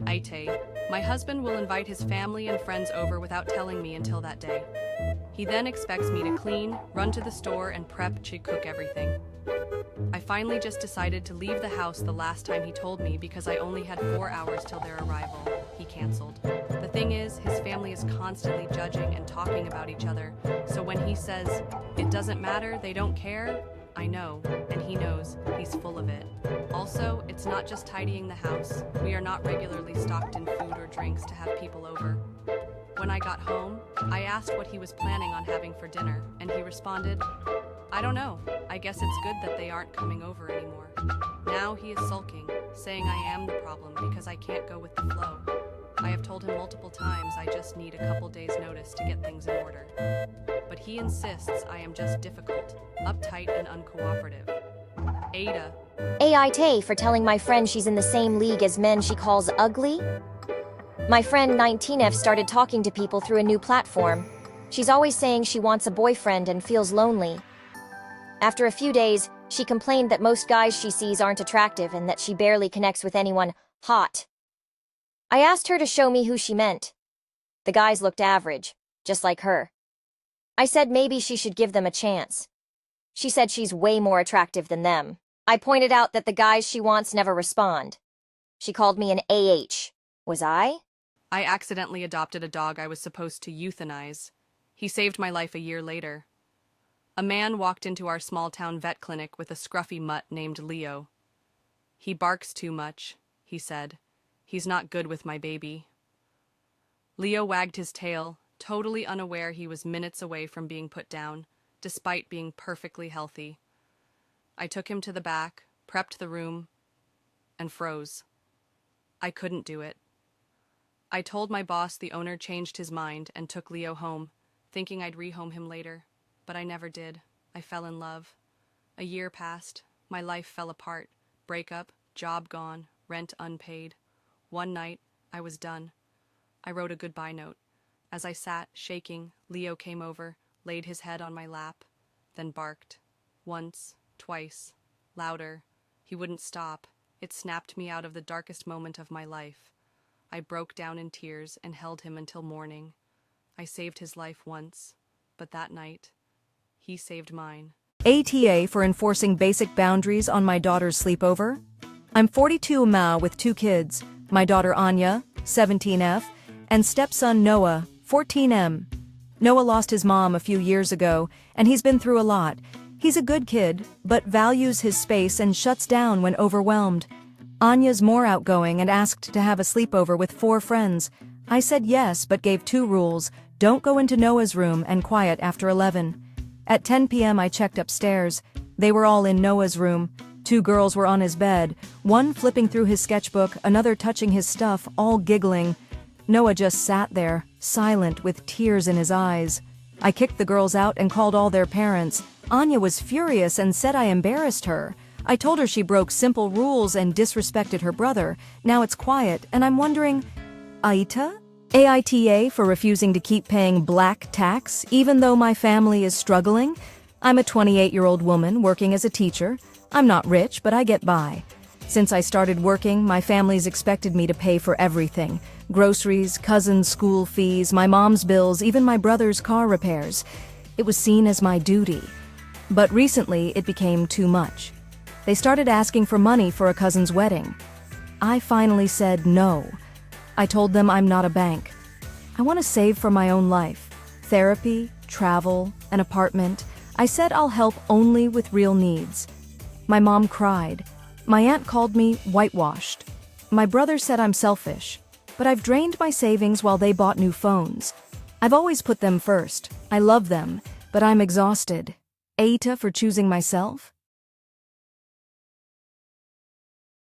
AITA. My husband will invite his family and friends over without telling me until that day. He then expects me to clean, run to the store, and prep to cook everything. I finally just decided to leave the house the last time he told me because I only had 4 hours till their arrival. He canceled. The thing is, his family is constantly judging and talking about each other, so when he says, "It doesn't matter, they don't care," I know, and he knows, he's full of it. Also, it's not just tidying the house. We are not regularly stocked in food or drinks to have people over. When I got home, I asked what he was planning on having for dinner, and he responded, "I don't know. I guess it's good that they aren't coming over anymore." Now he is sulking, saying I am the problem because I can't go with the flow. I have told him multiple times I just need a couple days' notice to get things in order. But he insists I am just difficult, uptight, and uncooperative. Ada. AITA for telling my friend she's in the same league as men she calls ugly? My friend 19F started talking to people through a new platform. She's always saying she wants a boyfriend and feels lonely. After a few days, she complained that most guys she sees aren't attractive and that she barely connects with anyone hot. I asked her to show me who she meant. The guys looked average, just like her. I said maybe she should give them a chance. She said she's way more attractive than them. I pointed out that the guys she wants never respond. She called me an AH. Was I? I accidentally adopted a dog I was supposed to euthanize. He saved my life a year later. A man walked into our small-town vet clinic with a scruffy mutt named Leo. "He barks too much," he said. "He's not good with my baby." Leo wagged his tail, totally unaware he was minutes away from being put down, despite being perfectly healthy. I took him to the back, prepped the room, and froze. I couldn't do it. I told my boss the owner changed his mind and took Leo home, thinking I'd rehome him later, but I never did. I fell in love. A year passed. My life fell apart. Breakup, job gone, rent unpaid. One night, I was done. I wrote a goodbye note. As I sat, shaking, Leo came over, laid his head on my lap, then barked. Once, twice, louder. He wouldn't stop. It snapped me out of the darkest moment of my life. I broke down in tears and held him until morning. I saved his life once, but that night, he saved mine. ATA for enforcing basic boundaries on my daughter's sleepover. I'm 42 Ma with 2 kids, my daughter Anya, 17F, and stepson Noah, 14M. Noah lost his mom a few years ago, and he's been through a lot. He's a good kid, but values his space and shuts down when overwhelmed. Anya's more outgoing and asked to have a sleepover with 4 friends. I said yes, but gave 2 rules: don't go into Noah's room and quiet after 11. At 10 p.m. I checked upstairs. They were all in Noah's room. 2 girls were on his bed, one flipping through his sketchbook, another touching his stuff, all giggling. Noah just sat there, silent with tears in his eyes. I kicked the girls out and called all their parents. Anya was furious and said I embarrassed her. I told her she broke simple rules and disrespected her brother. Now it's quiet, and I'm wondering, AITA? AITA for refusing to keep paying black tax, even though my family is struggling? I'm a 28-year-old woman working as a teacher. I'm not rich, but I get by. Since I started working, my family's expected me to pay for everything. Groceries, cousins' school fees, my mom's bills, even my brother's car repairs. It was seen as my duty. But recently, it became too much. They started asking for money for a cousin's wedding. I finally said no. I told them I'm not a bank. I want to save for my own life. Therapy, travel, an apartment. I said I'll help only with real needs. My mom cried. My aunt called me whitewashed. My brother said I'm selfish. But I've drained my savings while they bought new phones. I've always put them first. I love them, but I'm exhausted. AITA for choosing myself?